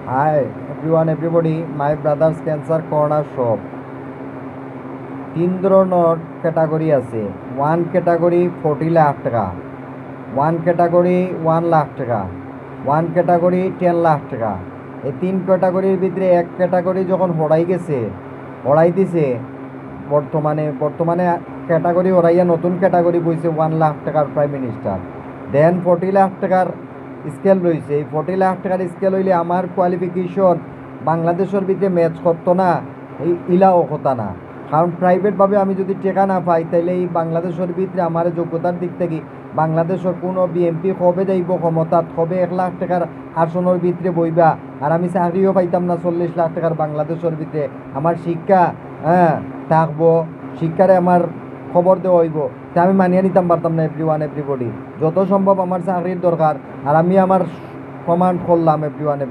Hi everyone, everybody, my brother's cancer corner shop. 3 ধরনের category আছে। 1 category 40 lakh টাকা, 1 category 1 lakh টাকা, 1 ক্যাটাগরি 10 লাখ টাকা। এই 3 ক্যাটাগরির ভিতরে এক ক্যাটাগরি যখন হড়াই দিছে বর্তমানে ক্যাটাগরি হরাইয়া নতুন ক্যাটাগরি বইছে 1 লাখ টাকার প্রাইম মিনিস্টার। দেন 40 লাখ টাকার স্কেল রয়েছে। এই 40 লাখ টাকার স্কেল হইলে আমার কোয়ালিফিকেশন বাংলাদেশের ভিতরে ম্যাচ করতো না, এই ইলাও কথা না। কারণ প্রাইভেটভাবে আমি যদি টেকা না পাই তাইলে এই বাংলাদেশের ভিতরে আমার যোগ্যতার দিক থেকে বাংলাদেশের কোনো বিএমপি কবে যাইব ক্ষমতাত, কবে 1 লাখ টাকার আসনের ভিতরে বইবা, আর আমি চাকরিও পাইতাম না 40 লাখ টাকার বাংলাদেশের ভিতরে। আমার শিক্ষা থাকবো, শিক্ষারে আমার খবর দেওয়া হইব, তা আমি মানিয়ে নিতাম পারতাম না। এভরিবডি যত সম্ভব আমার চাকরির দরকার, আর আমি আমার কমান্ড করলাম এভরিবডি।